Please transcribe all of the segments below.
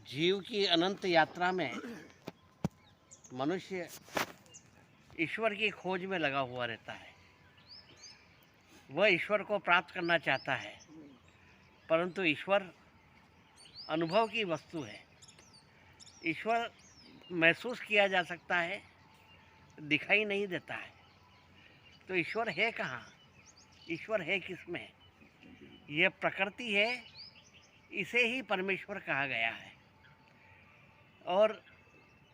जीव की अनंत यात्रा में मनुष्य ईश्वर की खोज में लगा हुआ रहता है। वह ईश्वर को प्राप्त करना चाहता है, परंतु ईश्वर अनुभव की वस्तु है। ईश्वर महसूस किया जा सकता है, दिखाई नहीं देता है। तो ईश्वर है कहाँ? ईश्वर है किसमें? यह प्रकृति है, इसे ही परमेश्वर कहा गया है। और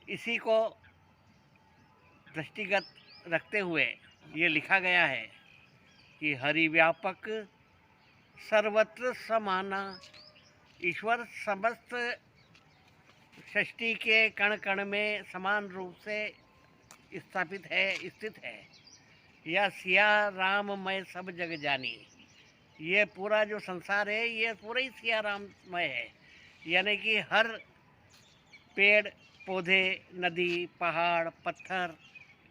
इसी को दृष्टिगत रखते हुए ये लिखा गया है कि हरि व्यापक सर्वत्र समाना। ईश्वर समस्त सृष्टि के कण कण में समान रूप से स्थापित है, स्थित है। यह सिया राममय सब जग जानी। ये पूरा जो संसार है ये पूरा ही सिया राममय है, यानी कि हर पेड़ पौधे, नदी, पहाड़, पत्थर,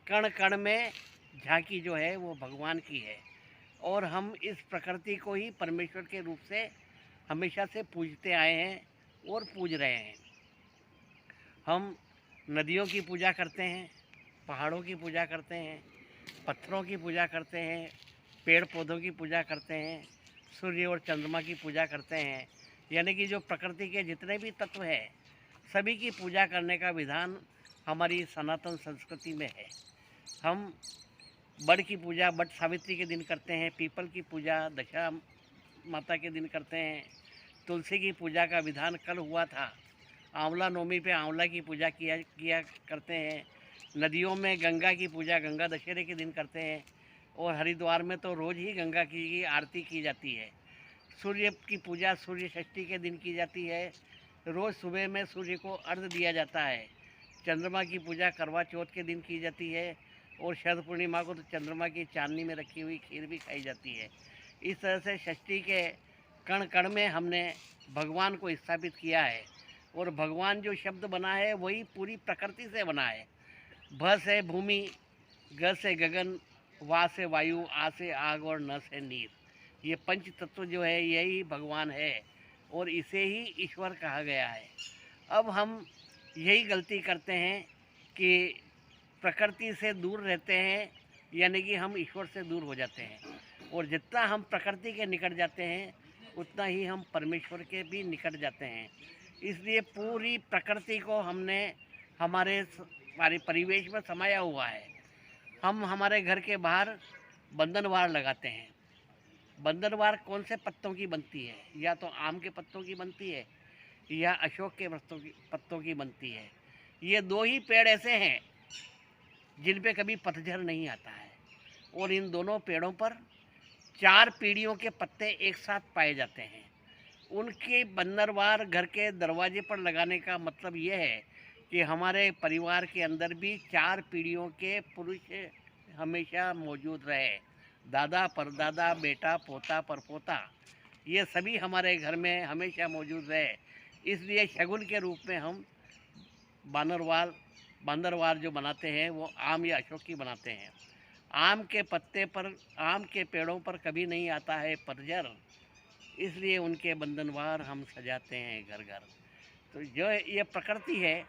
कण कण में झांकी जो है वो भगवान की है। और हम इस प्रकृति को ही परमेश्वर के रूप से हमेशा से पूजते आए हैं और पूज रहे हैं। हम नदियों की पूजा करते हैं, पहाड़ों की पूजा करते हैं, पत्थरों की पूजा करते हैं, पेड़ पौधों की पूजा करते हैं, सूर्य और चंद्रमा की पूजा करते हैं। यानी कि जो प्रकृति के जितने भी तत्व हैं सभी की पूजा करने का विधान हमारी सनातन संस्कृति में है। हम बड़ की पूजा बट सावित्री के दिन करते हैं, पीपल की पूजा दशा माता के दिन करते हैं, तुलसी की पूजा का विधान कल हुआ था। आंवला नवमी पे आंवला की पूजा किया करते हैं। नदियों में गंगा की पूजा गंगा दशहरे के दिन करते हैं। और हरिद्वार में तो रोज़ ही गंगा की आरती की जाती है। सूर्य की पूजा सूर्य षष्ठी के दिन की जाती है। रोज़ सुबह में सूर्य को अर्घ्य दिया जाता है। चंद्रमा की पूजा करवा चौथ के दिन की जाती है। और शरद पूर्णिमा को तो चंद्रमा की चांदनी में रखी हुई खीर भी खाई जाती है। इस तरह से षष्ठी के कण कण में हमने भगवान को स्थापित किया है। और भगवान जो शब्द बना है वही पूरी प्रकृति से बना है। भ से भूमि, ग से गगन, वा से वायु, आ से आग और न से नीर। ये पंच तत्व जो है यही भगवान है और इसे ही ईश्वर कहा गया है। अब हम यही गलती करते हैं कि प्रकृति से दूर रहते हैं, यानी कि हम ईश्वर से दूर हो जाते हैं। और जितना हम प्रकृति के निकट जाते हैं उतना ही हम परमेश्वर के भी निकट जाते हैं। इसलिए पूरी प्रकृति को हमने हमारे परिवेश में समाया हुआ है। हम हमारे घर के बाहर बंधनवार लगाते हैं। बंधनवार कौन से पत्तों की बनती है? या तो आम के पत्तों की बनती है या अशोक के पत्तों की बनती है। ये दो ही पेड़ ऐसे हैं जिन पे कभी पतझड़ नहीं आता है। और इन दोनों पेड़ों पर 4 पीढ़ियों के पत्ते एक साथ पाए जाते हैं। उनके बंधनवार घर के दरवाजे पर लगाने का मतलब ये है कि हमारे परिवार के अंदर भी 4 पीढ़ियों के पुरुष हमेशा मौजूद रहे। दादा परदादा, बेटा पोता परपोता, ये सभी हमारे घर में हमेशा मौजूद रहे। इसलिए शगुन के रूप में हम बांदरवार जो बनाते हैं वो आम या अशोक की बनाते हैं। आम के पत्ते पर, आम के पेड़ों पर कभी नहीं आता है पतझड़, इसलिए उनके बंधनवार हम सजाते हैं घर घर। तो जो ये प्रकृति है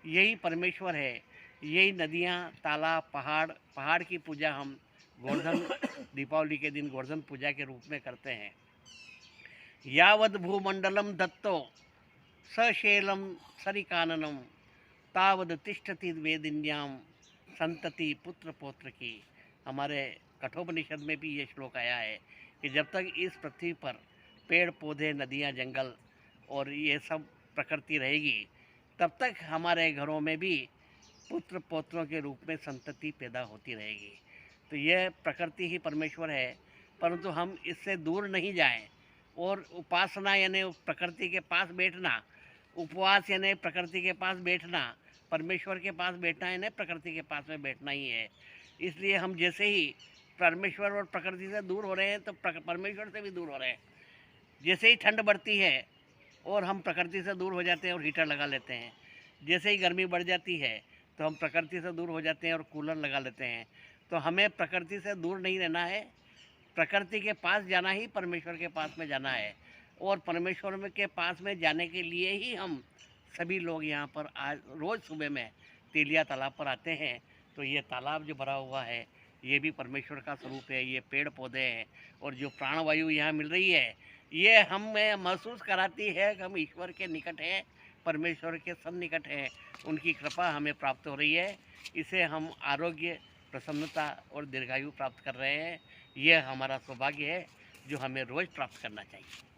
यही परमेश्वर है। यही नदियाँ, तालाब, पहाड़ की पूजा हम गोवर्धन दीपावली के दिन गोवर्धन पूजा के रूप में करते हैं। यावद भूमंडलम दत्तो सशैलम सरिकाननम तावद तिष्ठति वेदिन्याम संतति पुत्र पौत्र की। हमारे कठोपनिषद में भी ये श्लोक आया है कि जब तक इस पृथ्वी पर पेड़ पौधे, नदियाँ, जंगल और ये सब प्रकृति रहेगी तब तक हमारे घरों में भी पुत्र पौत्रों के रूप में संतति पैदा होती रहेगी। तो यह प्रकृति ही परमेश्वर है, परंतु हम इससे दूर नहीं जाएं। और उपासना यानी प्रकृति के पास बैठना, उपवास यानी प्रकृति के पास बैठना, परमेश्वर के पास बैठना यानी प्रकृति के पास में बैठना ही है। इसलिए हम जैसे ही परमेश्वर और प्रकृति से दूर हो रहे हैं तो परमेश्वर से भी दूर हो रहे हैं। जैसे ही ठंड बढ़ती है और हम प्रकृति से दूर हो जाते हैं और हीटर लगा लेते हैं। जैसे ही गर्मी बढ़ जाती है तो हम प्रकृति से दूर हो जाते हैं और कूलर लगा लेते हैं। तो हमें प्रकृति से दूर नहीं रहना है, प्रकृति के पास जाना ही परमेश्वर के पास में जाना है। और परमेश्वर के पास में जाने के लिए ही हम सभी लोग यहाँ पर आज रोज़ सुबह में तेलिया तालाब पर आते हैं। तो ये तालाब जो भरा हुआ है ये भी परमेश्वर का स्वरूप है। ये पेड़ पौधे हैं और जो प्राणवायु यहाँ मिल रही है ये हमें महसूस कराती है कि हम ईश्वर के निकट हैं, परमेश्वर के सन्निकट हैं। उनकी कृपा हमें प्राप्त हो रही है। इसे हम आरोग्य, प्रसन्नता और दीर्घायु प्राप्त कर रहे हैं। यह हमारा सौभाग्य है जो हमें रोज़ प्राप्त करना चाहिए।